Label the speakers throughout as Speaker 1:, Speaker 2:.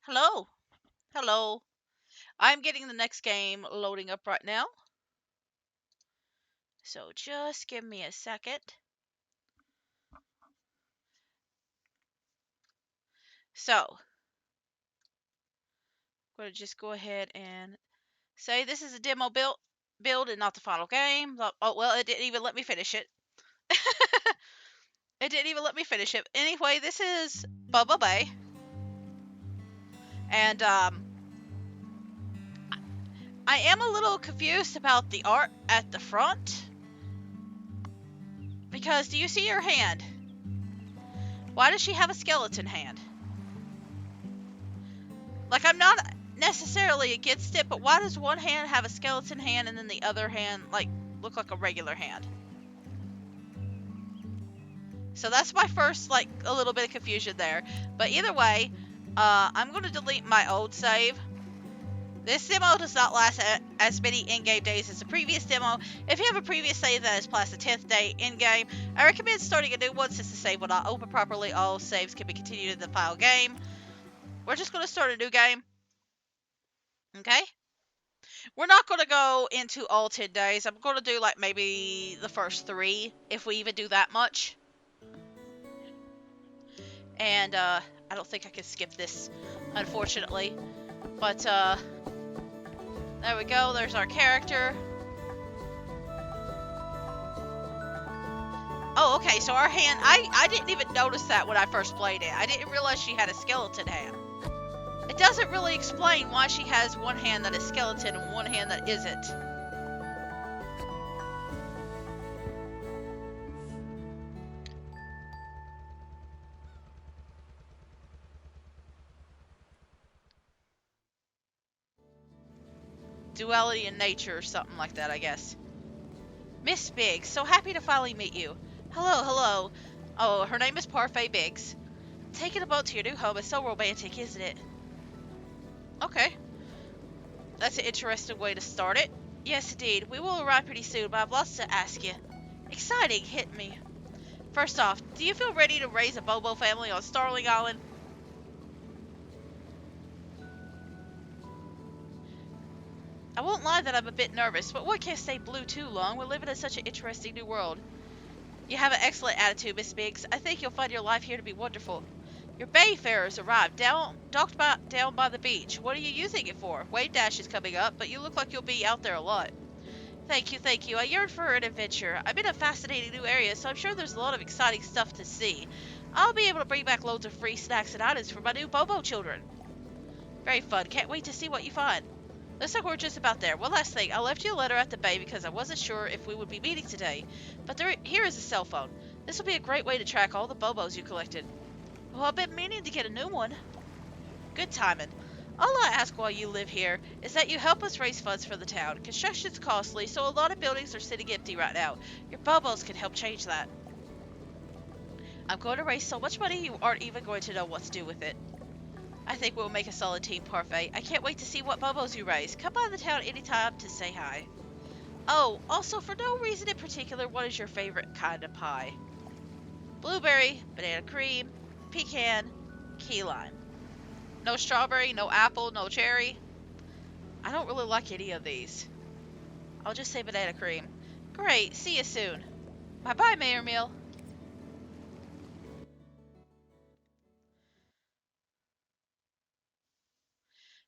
Speaker 1: Hello. Hello. I'm getting the next game loading up right now. So just give me a second. So, I'm going to just go ahead and say this is a demo build and not the final game. Oh, well, it didn't even let me finish it. It didn't even let me finish it. Anyway, this is Bobo Bay. And I am a little confused about the art at the front. Because do you see her hand? Why does she have a skeleton hand? Like, I'm not necessarily against it, but why does one hand have a skeleton hand and then the other hand, like, look like a regular hand? So that's my first, like, a little bit of confusion there. But either way, I'm going to delete my old save. This demo does not last as many in-game days as the previous demo. If you have a previous save that has passed the 10th day in-game, I recommend starting a new one since the save will not open properly. All saves can be continued in the file game. We're just going to start a new game. Okay? We're not going to go into all 10 days. I'm going to do like maybe the first 3, if we even do that much. And I don't think I can skip this, unfortunately. But there we go. There's our character. Oh, okay. So our hand, I didn't even notice that when I first played it. I didn't realize she had a skeleton hand. It doesn't really explain why she has one hand that is skeleton and one hand that isn't. Duality in nature or something like that, I guess. Miss Biggs, so happy to finally meet you. Hello, hello. Oh, her name is Parfait Biggs. Taking a boat to your new home is so romantic, isn't it? Okay. That's an interesting way to start it. Yes, indeed. We will arrive pretty soon, but I've lots to ask you. Exciting, hit me. First off, do you feel ready to raise a Bobo family on Starling Island? I won't lie that I'm a bit nervous, but one can't stay blue too long. We're living in such an interesting new world. You have an excellent attitude, Miss Biggs. I think you'll find your life here to be wonderful. Your bayfarers arrived, down by the beach. What are you using it for? Wave Dash is coming up, but you look like you'll be out there a lot. Thank you, thank you. I yearn for an adventure. I'm in a fascinating new area, so I'm sure there's a lot of exciting stuff to see. I'll be able to bring back loads of free snacks and items for my new Bobo children. Very fun. Can't wait to see what you find. Looks like we're just about there. One last thing. I left you a letter at the bay because I wasn't sure if we would be meeting today. But here is a cell phone. This will be a great way to track all the Bobos you collected. Well, I've been meaning to get a new one. Good timing. All I ask while you live here is that you help us raise funds for the town. Construction's costly, so a lot of buildings are sitting empty right now. Your Bobos can help change that. I'm going to raise so much money you aren't even going to know what to do with it. I think we'll make a solid team, Parfait. I can't wait to see what Bobos you raise. Come by the town anytime to say hi. Oh, also, for no reason in particular, what is your favorite kind of pie? Blueberry, banana cream, pecan, key lime. No strawberry, no apple, no cherry. I don't really like any of these. I'll just say banana cream. Great, see you soon. Bye-bye, Mayor Mill.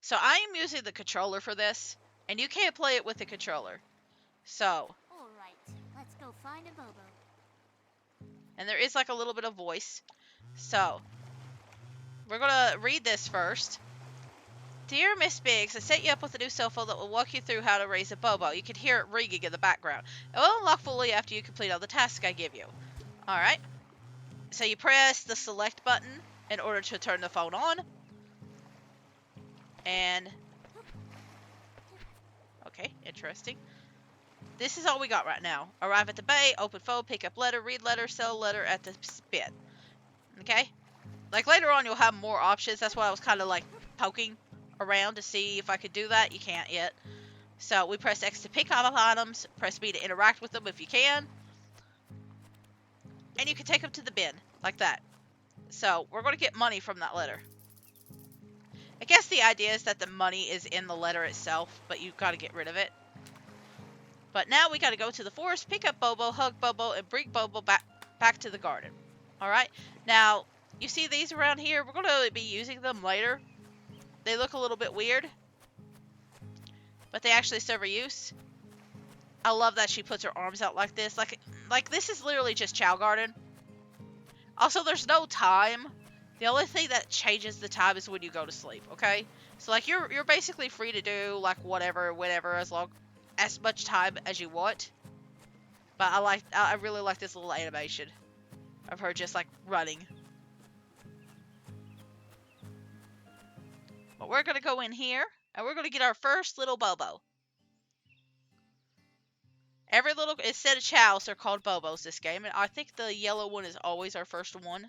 Speaker 1: So I am using the controller for this, and you can't play it with the controller. So,
Speaker 2: All right, let's go find a Bobo.
Speaker 1: and there is like a little bit of voice. So, we're gonna read this first. Dear Miss Biggs, I set you up with a new cell phone that will walk you through how to raise a Bobo. You can hear it ringing in the background. It will unlock fully after you complete all the tasks I give you. Alright. So you press the select button in order to turn the phone on. And... okay, interesting. This is all we got right now. Arrive at the bay, open phone, pick up letter, read letter, sell letter at the spit. Okay? Like later on you'll have more options. That's why I was kind of like poking around to see if I could do that. You can't yet. So we press X to pick up items, press B to interact with them if you can. And you can take them to the bin, like that. So we're going to get money from that letter. I guess the idea is that the money is in the letter itself, but you've got to get rid of it. But now we got to go to the forest, pick up Bobo, hug Bobo, and bring Bobo back to the garden. Alright? Now, you see these around here? We're going to be using them later. They look a little bit weird, but they actually serve a use. I love that she puts her arms out like this. Like this is literally just Chow Garden. Also, there's no time. The only thing that changes the time is when you go to sleep, okay? So like you're basically free to do like whatever, whenever, as much time as you want. But I really like this little animation of her just like running. But we're gonna go in here and we're gonna get our first little Bobo. Every little instead of chows, they're called Bobos this game, and I think the yellow one is always our first one.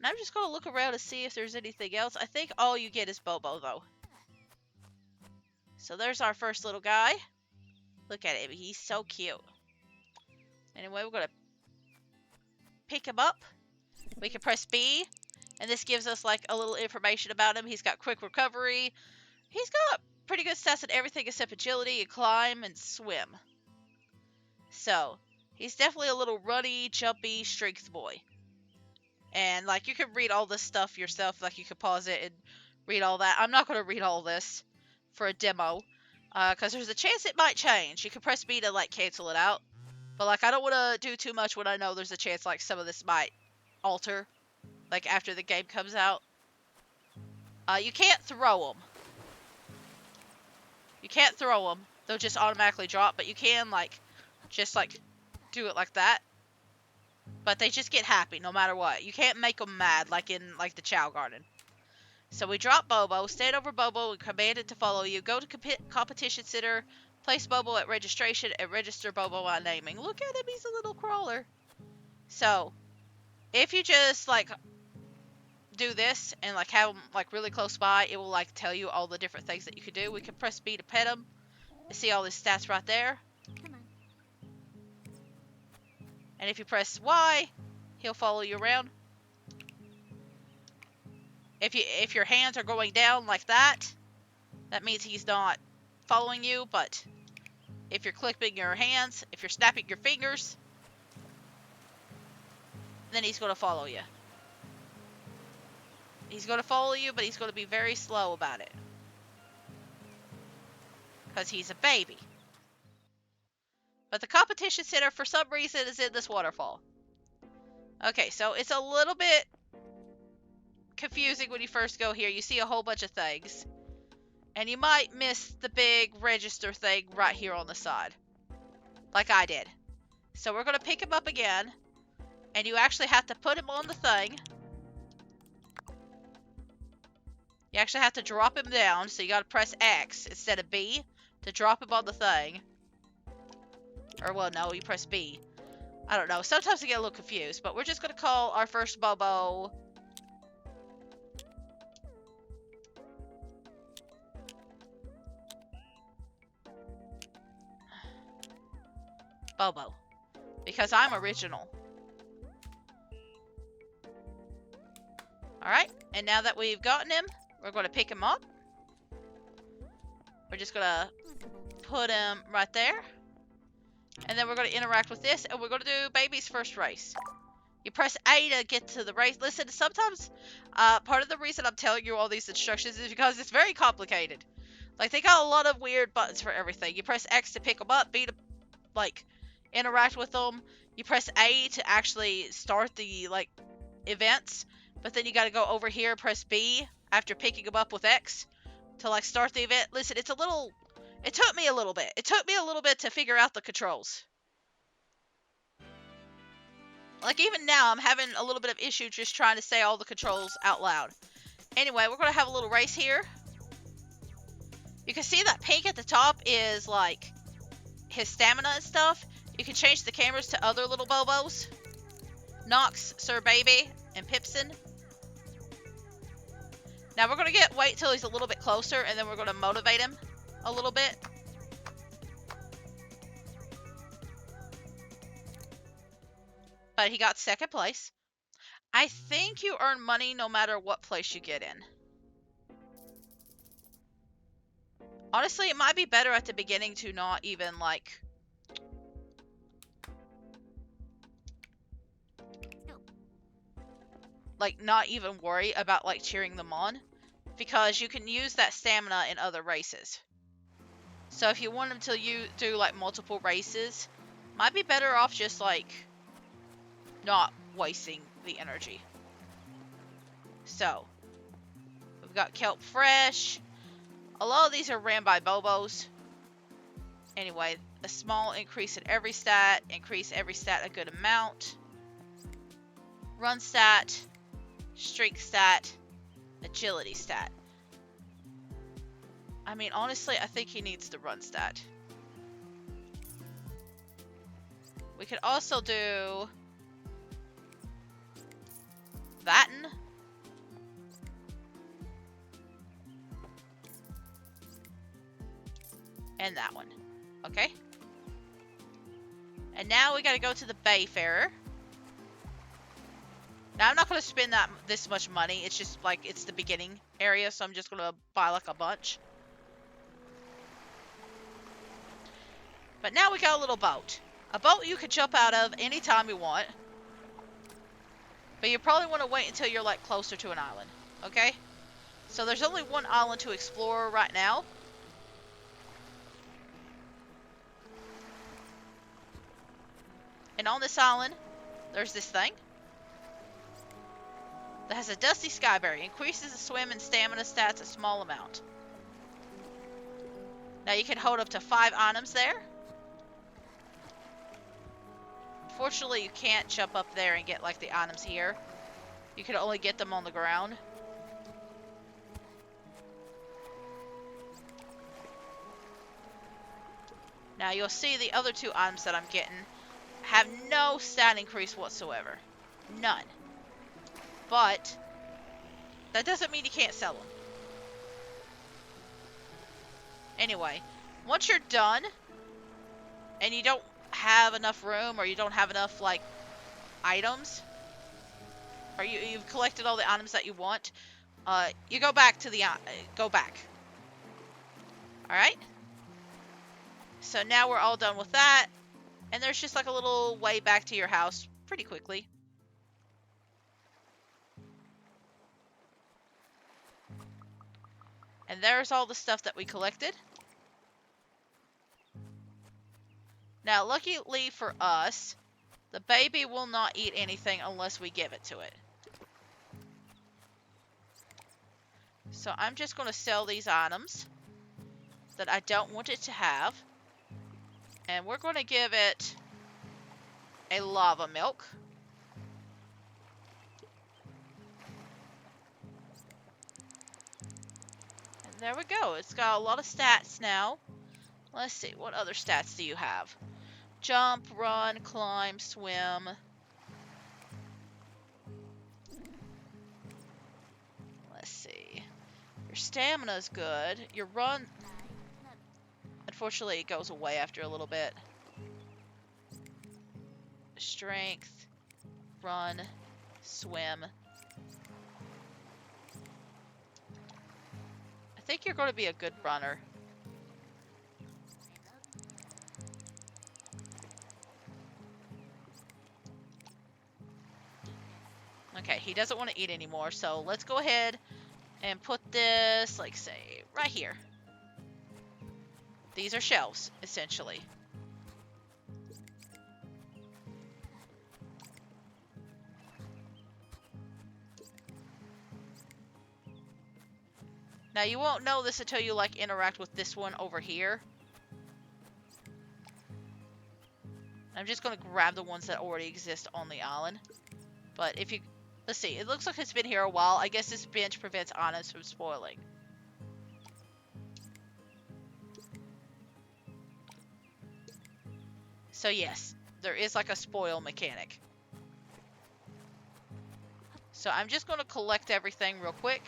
Speaker 1: And I'm just gonna look around to see if there's anything else. I think all you get is Bobo though. So there's our first little guy. Look at him, he's so cute. Anyway, we're gonna pick him up. We can press B, and this gives us like a little information about him. He's got quick recovery. He's got pretty good stats at everything except agility and climb and swim. So, he's definitely a little runny, jumpy, strength boy. And like you can read all this stuff yourself, like you can pause it and read all that. I'm not going to read all this for a demo, because there's a chance it might change. You can press B to like cancel it out. But like I don't want to do too much when I know there's a chance like some of this might alter, like after the game comes out. You can't throw them. You can't throw them. They'll just automatically drop, but you can like just like do it like that. But they just get happy no matter what. You can't make them mad like in like the Chow Garden. So we drop Bobo, stand over Bobo and command it to follow you. Go to competition center, place Bobo at registration, and register Bobo on naming. Look at him, he's a little crawler. So, if you just like do this and like have him like really close by, it will like tell you all the different things that you can do. We can press B to pet him. You see all his stats right there.
Speaker 2: Come on.
Speaker 1: And if you press Y, he'll follow you around. If your hands are going down like that, that means he's not following you. But if you're clipping your hands, if you're snapping your fingers, then he's going to follow you. He's going to follow you, but he's going to be very slow about it. Because he's a baby. But the competition center, for some reason, is in this waterfall. Okay, so it's a little bit confusing when you first go here. You see a whole bunch of things. And you might miss the big register thing right here on the side. Like I did. So we're going to pick him up again. And you actually have to put him on the thing. You actually have to drop him down. So you got to press X instead of B to drop him on the thing. Or, well, no, you press B. I don't know. Sometimes I get a little confused. But we're just going to call our first Bobo Bobo. Because I'm original. Alright. And now that we've gotten him, we're going to pick him up. We're just going to put him right there. And then we're going to interact with this, and we're going to do baby's first race. You press A to get to the race. Listen, sometimes part of the reason I'm telling you all these instructions is because it's very complicated. Like, they got a lot of weird buttons for everything. You press X to pick them up, B to, like, interact with them. You press A to actually start the, like, events. But then you got to go over here, press B after picking them up with X to, like, start the event. Listen, it's a little... It took me a little bit. It took me a little bit to figure out the controls. Like, even now, I'm having a little bit of issue just trying to say all the controls out loud. Anyway, we're going to have a little race here. You can see that pink at the top is, like, his stamina and stuff. You can change the cameras to other little Bobos. Nox, Sir Baby, and Pipson. Now, we're going to wait till he's a little bit closer, and then we're going to motivate him a little bit. But he got second place. I think you earn money no matter what place you get in. Honestly, it might be better at the beginning to not even, not even worry about, cheering them on. Because you can use that stamina in other races. So if you want them to do, multiple races, might be better off just, not wasting the energy. So, we've got kelp fresh. A lot of these are ran by Bobos. Anyway, a small increase in every stat. Increase every stat a good amount. Run stat. Streak stat. Agility stat. I mean, honestly, I think he needs the run stat. We could also do that one. And that one. Okay? And now we gotta go to the Bayfarer. Now, I'm not gonna spend this much money. It's just, it's the beginning area, so I'm just gonna buy, a bunch. But now we got a little boat. A boat you could jump out of anytime you want. But you probably want to wait until you're, closer to an island. Okay? So there's only one island to explore right now. And on this island, there's this thing that has a dusty skyberry. Increases the swim and stamina stats a small amount. Now you can hold up to 5 items there. Unfortunately, you can't jump up there and get, the items here. You can only get them on the ground. Now you'll see the other 2 items that I'm getting have no stat increase whatsoever. None. But that doesn't mean you can't sell them. Anyway, once you're done and you don't have enough room or you don't have enough items, or you've collected all the items that you want, you go back to the go back. All right? So now we're all done with that, and there's just a little way back to your house pretty quickly. And there's all the stuff that we collected. Now, luckily for us, the baby will not eat anything unless we give it to it. So I'm just going to sell these items that I don't want it to have. And we're going to give it a lava milk. And there we go. It's got a lot of stats now. Let's see. What other stats do you have? Jump, run, climb, swim. Let's see. Your stamina is good. Your run... Unfortunately, it goes away after a little bit. Strength, run, swim. I think you're going to be a good runner. Okay, he doesn't want to eat anymore, so let's go ahead and put this, say, right here. These are shelves, essentially. Now, you won't know this until you, interact with this one over here. I'm just going to grab the ones that already exist on the island. But if you... Let's see. It looks like it's been here a while. I guess this bench prevents items from spoiling. So yes, there is a spoil mechanic. So I'm just going to collect everything real quick.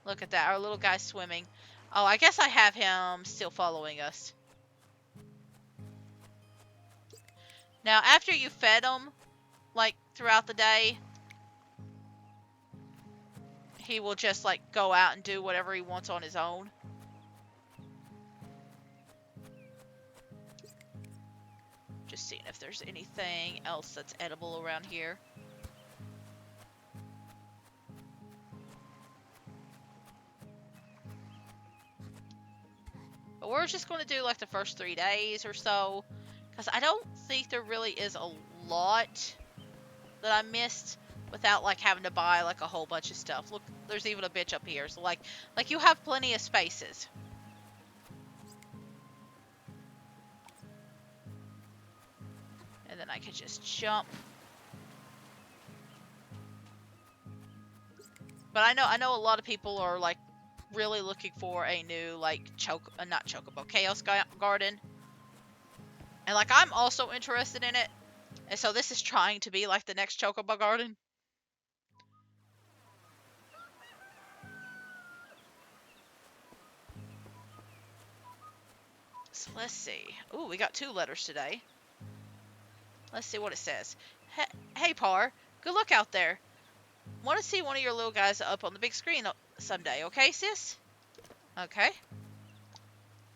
Speaker 1: Look at that, our little guy swimming. Oh, I guess I have him still following us. Now, after you fed him, like, throughout the day, he will just, like, go out and do whatever he wants on his own. Just seeing if there's anything else that's edible around here. But we're just going to do, like, the first 3 days or so. Because I don't think there really is a lot that I missed without, like, having to buy, like, a whole bunch of stuff. Look, there's even a bitch up here. So, like you have plenty of spaces. And then I could just jump. But I know a lot of people are, like, really looking for a new, like, not Chocobo, Chaos Garden. And, like, I'm also interested in it. And so this is trying to be, like, the next Chocobo Garden. So let's see. Ooh, we got 2 letters today. Let's see what it says. Hey, Par. Good luck out there. Want to see one of your little guys up on the big screen someday, okay, sis? Okay.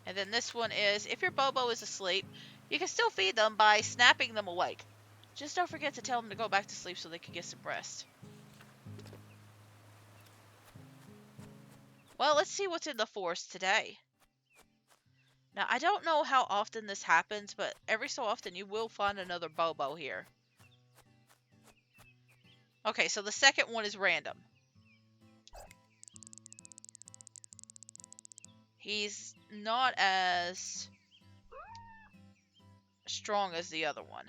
Speaker 1: And then this one is, if your Bobo is asleep, you can still feed them by snapping them awake. Just don't forget to tell them to go back to sleep so they can get some rest. Well, let's see what's in the forest today. Now, I don't know how often this happens, but every so often you will find another Bobo here. Okay, so the second one is random. He's not as strong as the other one.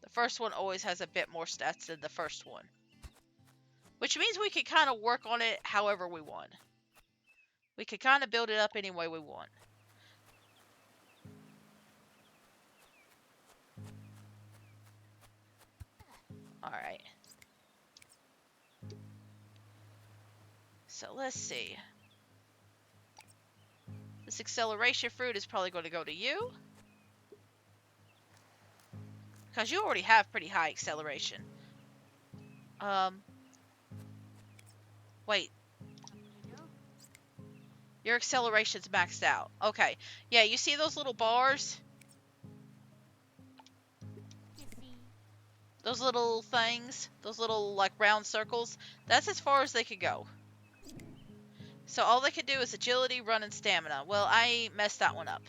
Speaker 1: The first one always has a bit more stats than the first one. Which means we can kind of work on it however we want. We can kind of build it up any way we want. Alright. So let's see. This acceleration fruit is probably going to go to you. Because you already have pretty high acceleration. Wait. Your acceleration's maxed out. Okay. Yeah, you see those little bars? Those little things? Those little, like, round circles? That's as far as they could go. So all they could do is agility, run, and stamina. Well, I messed that one up.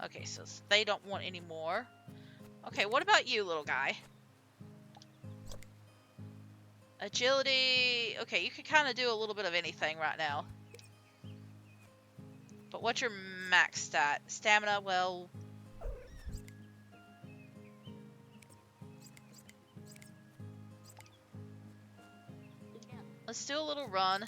Speaker 1: Okay, so they don't want any more. Okay, what about you, little guy? Agility. Okay, you can kind of do a little bit of anything right now. But what's your max stat? Stamina, well... Let's do a little run.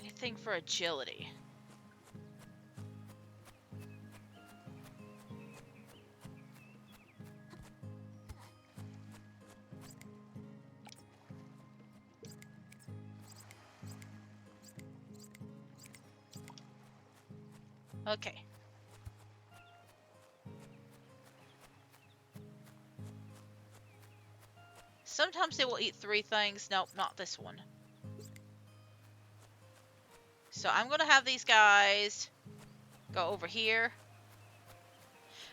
Speaker 1: Anything for agility. Okay. Sometimes they will eat 3 things. Nope, not this one. So I'm going to have these guys go over here.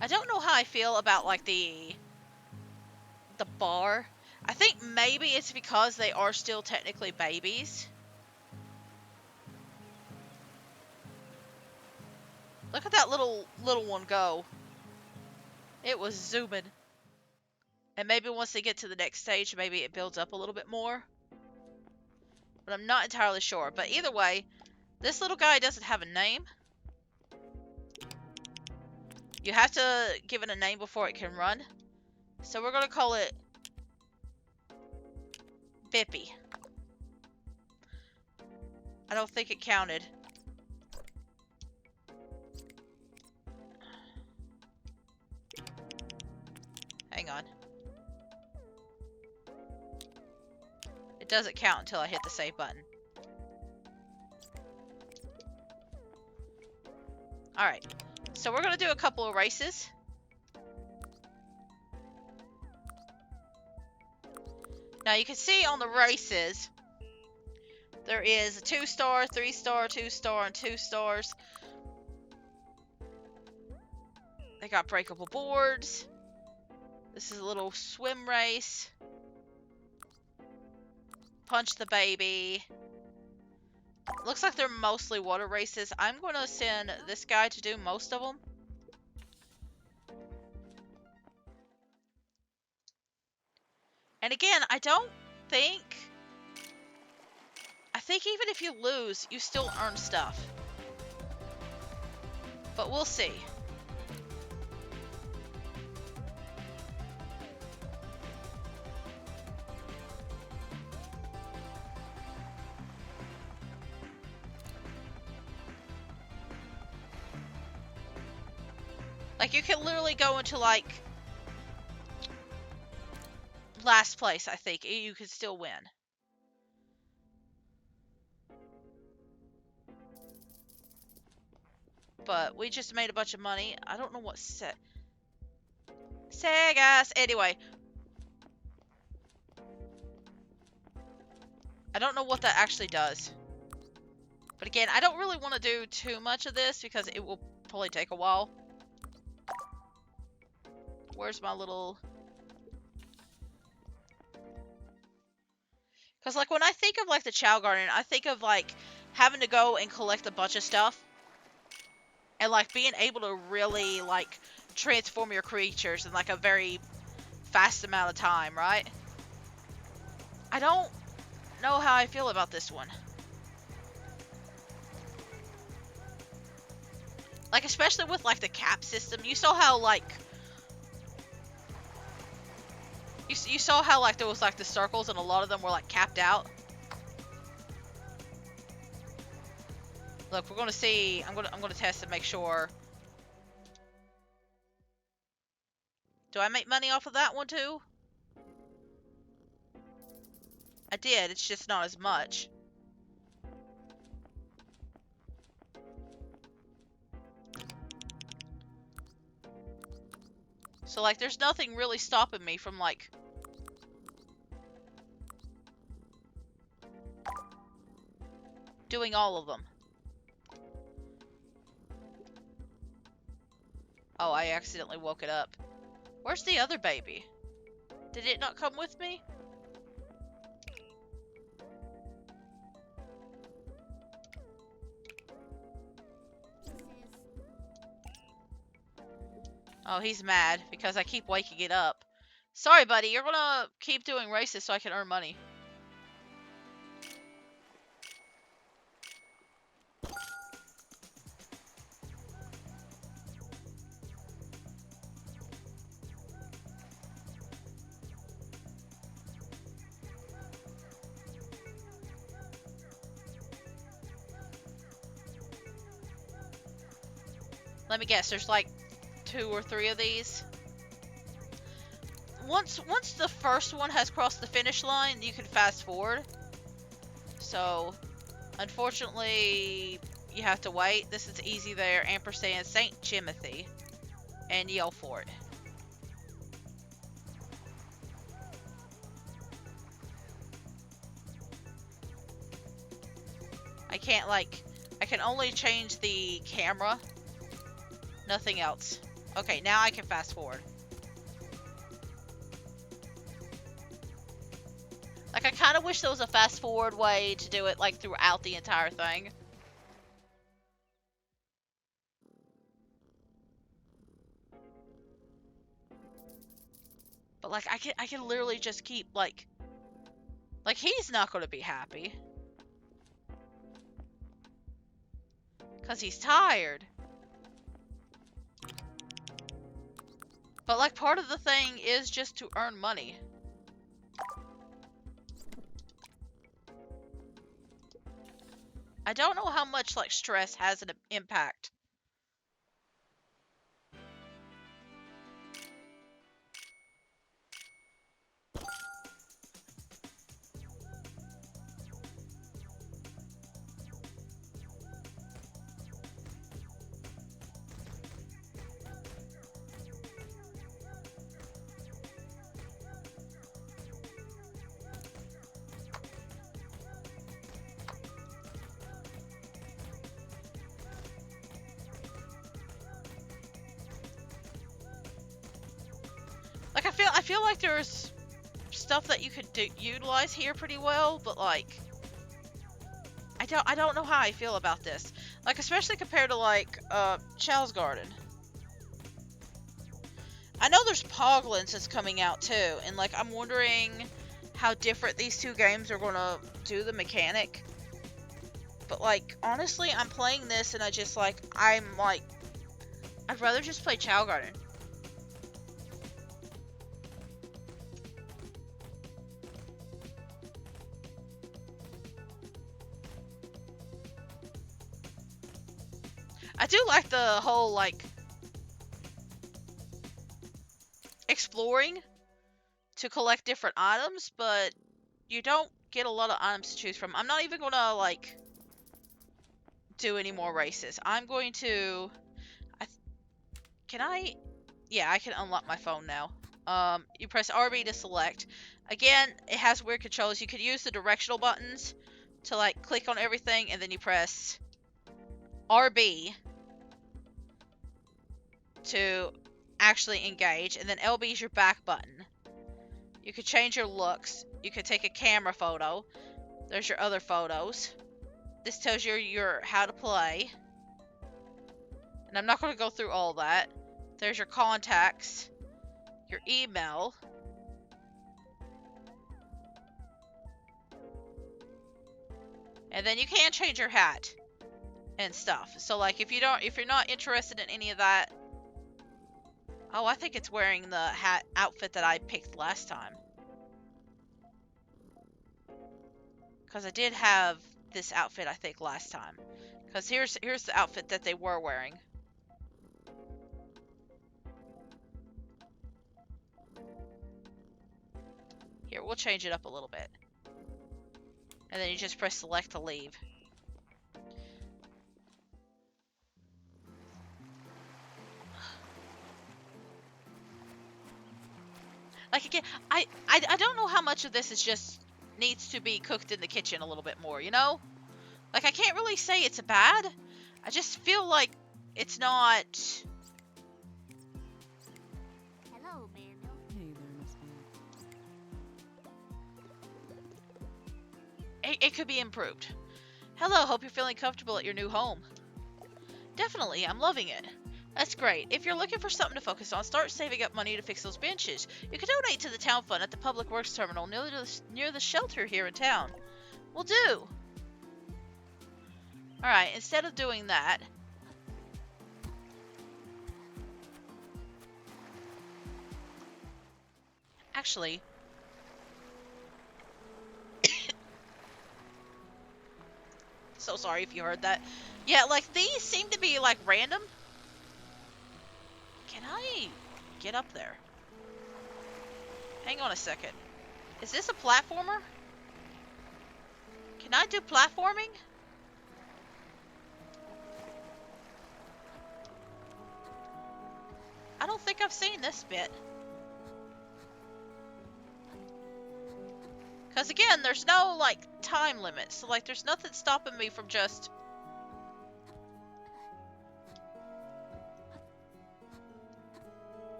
Speaker 1: I don't know how I feel about, like, the bar. I think maybe it's because they are still technically babies. Look at that little one go. It was zooming. And maybe once they get to the next stage, maybe it builds up a little bit more. But I'm not entirely sure. But either way, this little guy doesn't have a name. You have to give it a name before it can run. So we're gonna call it Bippy. I don't think it counted. Hang on. It doesn't count until I hit the save button. Alright. So we're gonna do a couple of races. Now you can see on the races, there is a 2-star, 3-star, 2-star, and 2 stars. They got breakable boards. This is a little swim race. Punch the baby. Looks like they're mostly water races. I'm going to send this guy to do most of them. And again, I think even if you lose, you still earn stuff. But we'll see. Like, you can literally go into, like, last place, I think. You could still win. But we just made a bunch of money. I don't know what Segas. Anyway. I don't know what that actually does. But again, I don't really want to do too much of this because it will probably take a while. Where's my little... Because, like, when I think of, like, the Chow Garden, I think of, like, having to go and collect a bunch of stuff. And, like, being able to really, like, transform your creatures in, like, a very fast amount of time, right? I don't know how I feel about this one. Like, especially with, like, the cap system. You saw how, like... You saw how, like, there was, like, the circles and a lot of them were, like, capped out? Look, we're gonna see... I'm gonna test and make sure... Do I make money off of that one, too? I did, it's just not as much. So, like, there's nothing really stopping me from, like... doing all of them. Oh, I accidentally woke it up. Where's the other baby? Did it not come with me? Oh, he's mad because I keep waking it up. Sorry, buddy. You're gonna keep doing races so I can earn money. Let me guess. There's like 2 or 3 of these. Once the first one has crossed the finish line, you can fast forward. So, unfortunately, you have to wait. This is easy there. Ampersand St. Timothy. And yell for it. I can't, like... I can only change the camera. Nothing else. Okay, now I can fast forward. Like, I kind of wish there was a fast forward way to do it, like, throughout the entire thing. But, like, I can literally just keep, like, he's not going to be happy. Because he's tired. But like part of the thing is just to earn money. I don't know how much like stress has an impact. Like I feel like there's stuff that you could utilize here pretty well, but like I don't know how I feel about this. Like especially compared to like Chow's Garden. I know there's Poglins that's coming out too, and like I'm wondering how different these two games are gonna do the mechanic. But like honestly, I'm playing this and I'm like I'd rather just play Chow Garden. I do like the whole like exploring to collect different items, but you don't get a lot of items to choose from. I'm not even gonna like do any more races. I'm going to can I yeah, I can unlock my phone now. You press RB to select. Again, it has weird controls. You could use the directional buttons to like click on everything, and then you press RB to actually engage, and then LB is your back button. You could change your looks. You could take a camera photo. There's your other photos. This tells you your how to play. And I'm not going to go through all that. There's your contacts, your email. And then you can change your hat and stuff. So like if you're not interested in any of that. Oh, I think it's wearing the outfit that I picked last time. Because I did have this outfit, I think, last time. Because here's the outfit that they were wearing. Here, we'll change it up a little bit. And then you just press select to leave. Like again, I don't know how much of this is just needs to be cooked in the kitchen a little bit more, you know? Like I can't really say it's bad. I just feel like it's not.
Speaker 2: Hello, Mando.
Speaker 3: Hey there, Miss Mary.
Speaker 1: It could be improved. Hello, hope you're feeling comfortable at your new home. Definitely, I'm loving it. That's great. If you're looking for something to focus on, start saving up money to fix those benches. You can donate to the town fund at the Public Works Terminal near the shelter here in town. Will do. Alright, instead of doing that... Actually... So sorry if you heard that. Yeah, like, these seem to be, like, random. Can I get up there? Hang on a second. Is this a platformer? Can I do platforming? I don't think I've seen this bit. Because again, there's no, like, time limit. So, like, there's nothing stopping me from just...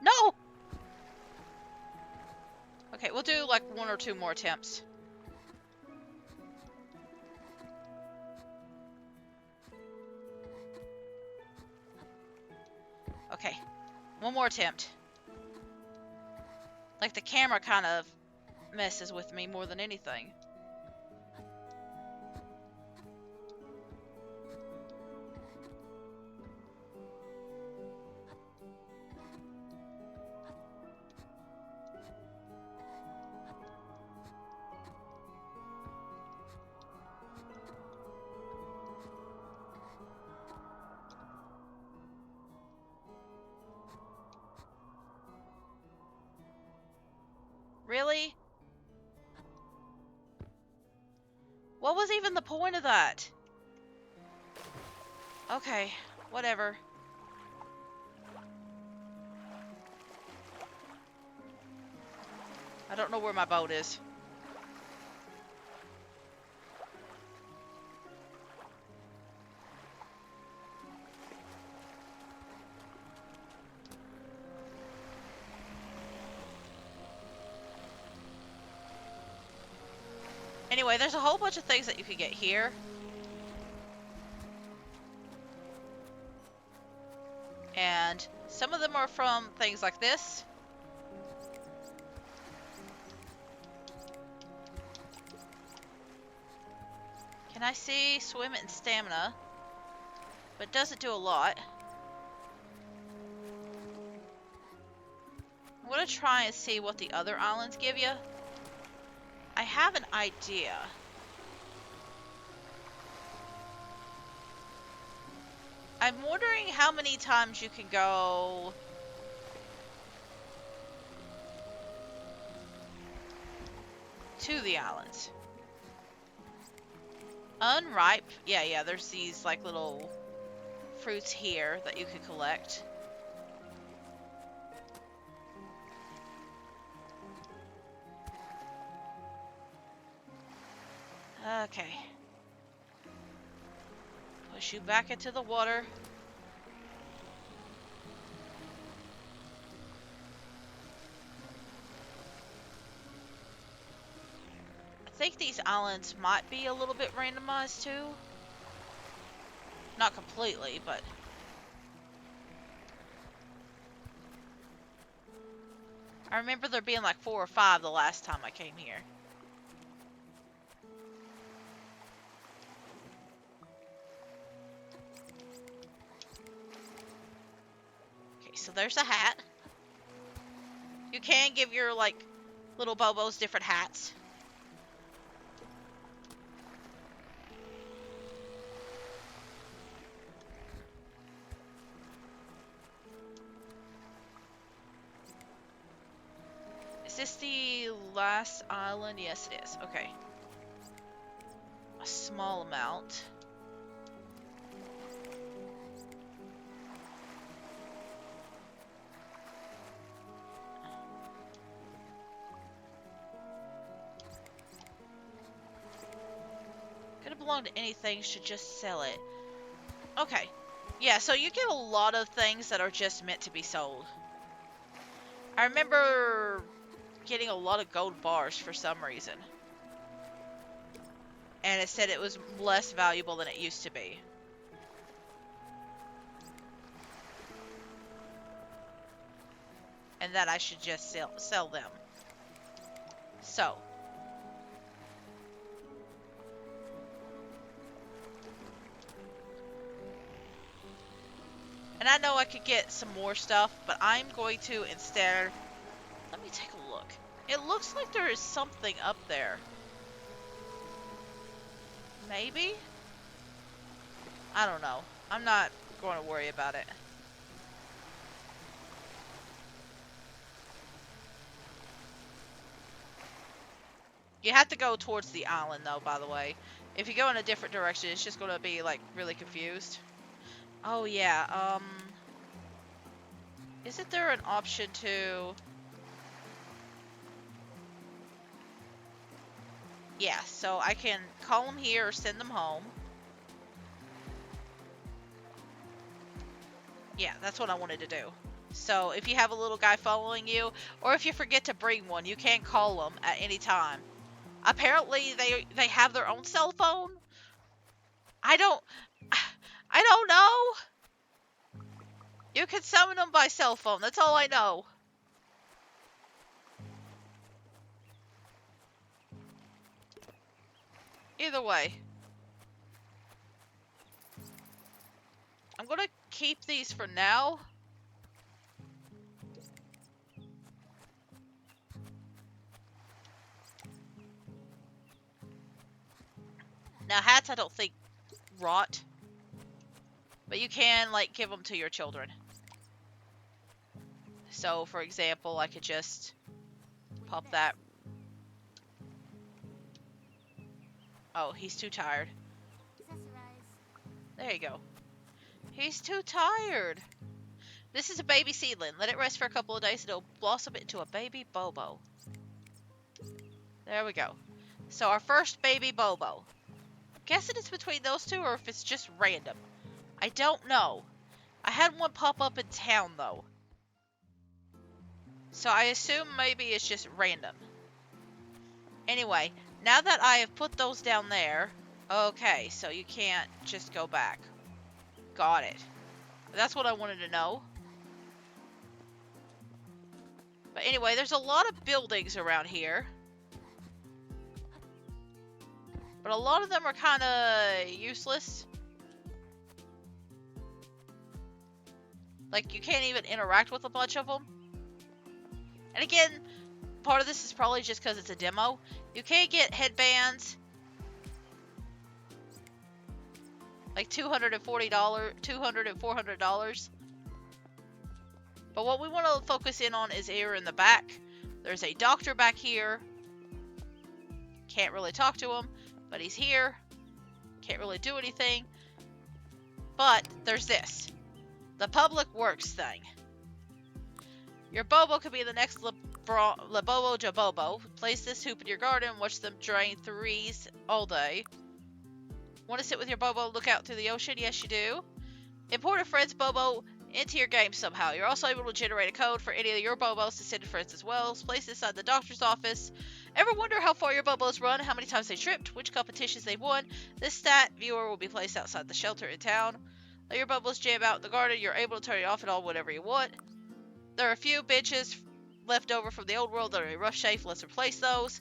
Speaker 1: No! Okay, we'll do, like, 1 or 2 more attempts. Okay. 1 more attempt. Like, the camera kind of messes with me more than anything. Really? What was even the point of that? Okay, whatever. I don't know where my boat is. Anyway, there's a whole bunch of things that you can get here. And some of them are from things like this. Can I see swim and stamina? But it doesn't do a lot. I'm gonna try and see what the other islands give you. I have an idea. I'm wondering how many times you can go to the islands. Unripe. Yeah, there's these like little fruits here that you can collect. Okay. Push you back into the water. I think these islands might be a little bit randomized too. Not completely, but... I remember there being like 4 or 5 the last time I came here. Okay, so there's a hat. You can give your, like, little Bobos different hats. Is this the last island? Yes, it is. Okay. A small amount. Could have belonged to anything, should just sell it. Okay. Yeah, so you get a lot of things that are just meant to be sold. I remember getting a lot of gold bars for some reason. And it said it was less valuable than it used to be. And that I should just sell them. So. And I know I could get some more stuff, but I'm going to instead... Let me take a look. It looks like there is something up there. Maybe? I don't know. I'm not going to worry about it. You have to go towards the island, though, by the way. If you go in a different direction, it's just going to be, like, really confused. Oh, yeah, isn't there an option to... Yeah, so I can call them here or send them home. Yeah, that's what I wanted to do. So if you have a little guy following you, or if you forget to bring one, you can call them at any time. Apparently, they have their own cell phone. I don't know. You can summon them by cell phone. That's all I know. Either way. I'm gonna keep these for now. Now, hats I don't think rot. But you can, like, give them to your children. So, for example, I could just pop that Oh, he's too tired.
Speaker 2: Accessorize.
Speaker 1: There you go. He's too tired. This is a baby seedling. Let it rest for a couple of days and it'll blossom into a baby Bobo. There we go. So our first baby Bobo. I'm guessing it's between those two or if it's just random. I don't know. I had one pop up in town though. So I assume maybe it's just random. Anyway, now that I have put those down there, okay, so you can't just go back. Got it. That's what I wanted to know. But anyway, there's a lot of buildings around here. But a lot of them are kind of useless. Like, you can't even interact with a bunch of them. And again, part of this is probably just because it's a demo. You can't get headbands. Like $240, $200 and $400. But what we want to focus in on is here in the back. There's a doctor back here. Can't really talk to him, but he's here. Can't really do anything. But there's this. The public works thing. Your Bobo could be the next Bobo Jabobo. Place this hoop in your garden and watch them drain threes all day. Want to sit with your Bobo, look out through the ocean? Yes, you do. Import a friend's Bobo into your game somehow. You're also able to generate a code for any of your Bobos to send to friends as well. Place this inside the doctor's office. Ever wonder how far your Bobos run, how many times they tripped, which competitions they've won? This stat viewer will be placed outside the shelter in town. Let your Bobos jam out in the garden. You're able to turn it off and on whenever you want. There are a few benches left over from the old world that are in rough shape. Let's replace those.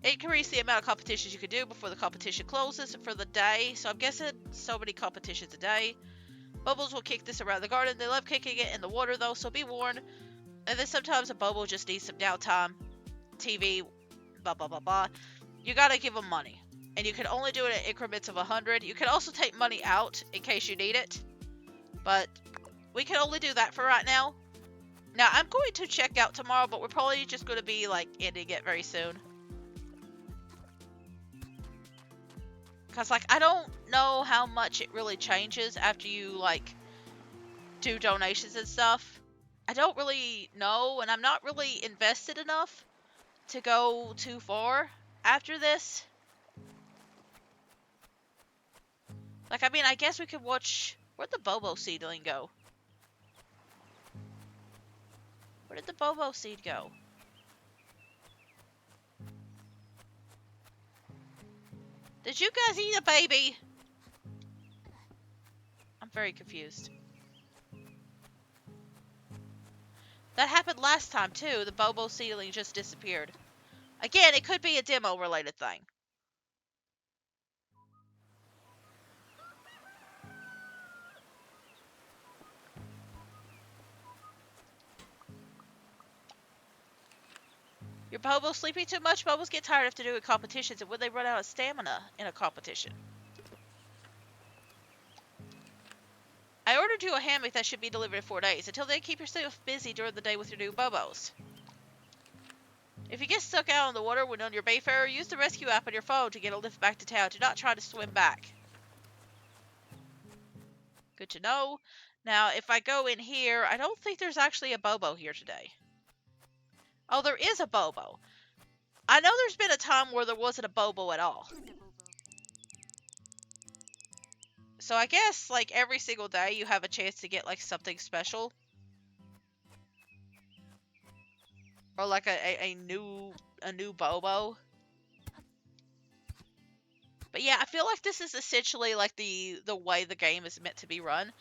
Speaker 1: Increase the amount of competitions you can do before the competition closes for the day. So I'm guessing so many competitions a day. Bubbles will kick this around the garden. They love kicking it in the water though, so be warned. And then sometimes a bubble just needs some downtime. TV, blah blah blah blah. You gotta give them money. And you can only do it in increments of 100. You can also take money out in case you need it. But we can only do that for right now. Now I'm going to check out tomorrow, but we're probably just going to be like ending it very soon. Because, like, I don't know how much it really changes after you, like, do donations and stuff. I don't really know, and I'm not really invested enough to go too far after this. Like, I mean, I guess we could watch... Where'd the Bobo seedling go? Where did the Bobo seed go? Did you guys eat a baby? I'm very confused. That happened last time, too. The Bobo seedling just disappeared. Again, it could be a demo-related thing. Your Bobo sleeping too much? Bobos get tired after doing competitions, and when they run out of stamina in a competition. I ordered you a hammock that should be delivered in 4 days. Until then, keep yourself busy during the day with your new Bobos. If you get stuck out on the water when on your Bayfarer, use the rescue app on your phone to get a lift back to town. Do not try to swim back. Good to know. Now, if I go in here, I don't think there's actually a Bobo here today. Oh, there is a Bobo. I know there's been a time where there wasn't a Bobo at all. So I guess, like, every single day you have a chance to get, like, something special. Or, like, a new Bobo. But yeah, I feel like this is essentially, like, the way the game is meant to be run.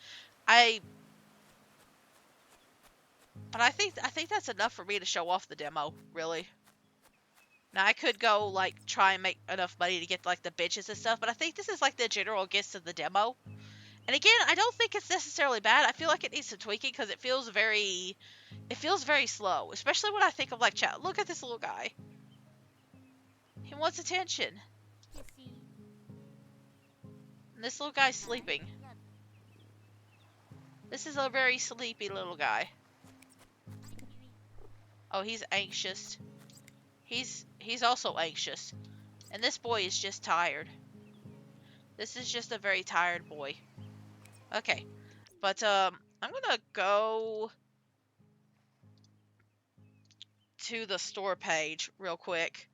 Speaker 1: But I think that's enough for me to show off the demo, really. Now, I could go, like, try and make enough money to get, like, the bitches and stuff, but I think this is, like, the general gist of the demo. And again, I don't think it's necessarily bad. I feel like it needs some tweaking because it feels very slow. Especially when I think of, like, chat. Look at this little guy. He wants attention. And this little guy's sleeping. This is a very sleepy little guy. Oh, he's anxious. He's also anxious. And this boy is just tired. This is just a very tired boy. Okay, but I'm gonna go to the store page real quick,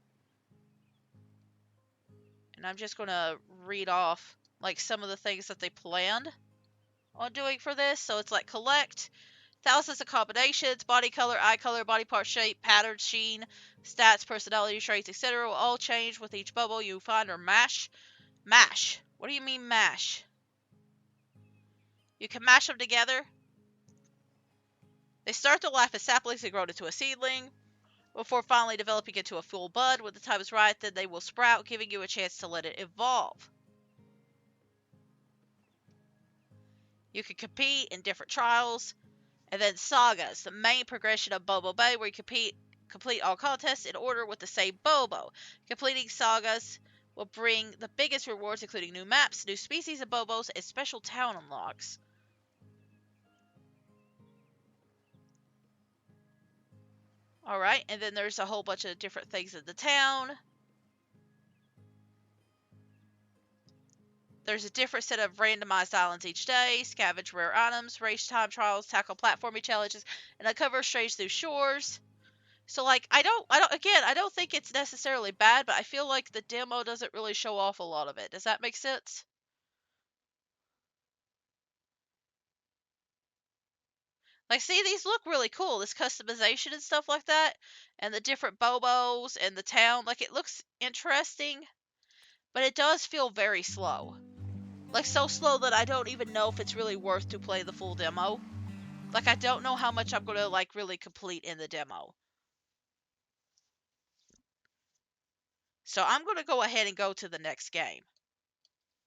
Speaker 1: and I'm just gonna read off like some of the things that they planned on doing for this. So it's like collect thousands of combinations, body color, eye color, body part shape, pattern, sheen, stats, personality traits, etc. will all change with each bubble you find or mash. Mash. What do you mean mash? You can mash them together. They start to life as saplings and grow into a seedling, before finally developing into a full bud. When the time is right, then they will sprout, giving you a chance to let it evolve. You can compete in different trials, and then sagas, the main progression of Bobo Bay, where you complete all contests in order with the same Bobo. Completing sagas will bring the biggest rewards, including new maps, new species of Bobos, and special town unlocks. Alright, and then there's a whole bunch of different things in the town. There's a different set of randomized islands each day, scavenge rare items, race time trials, tackle platforming challenges, and uncover strange new shores. So like I don't think it's necessarily bad, but I feel like the demo doesn't really show off a lot of it. Does that make sense? Like see, these look really cool. This customization and stuff like that, and the different Bobos and the town, like it looks interesting, but it does feel very slow. Like so slow that I don't even know if it's really worth to play the full demo. Like I don't know how much I'm going to like really complete in the demo. So I'm going to go ahead and go to the next game.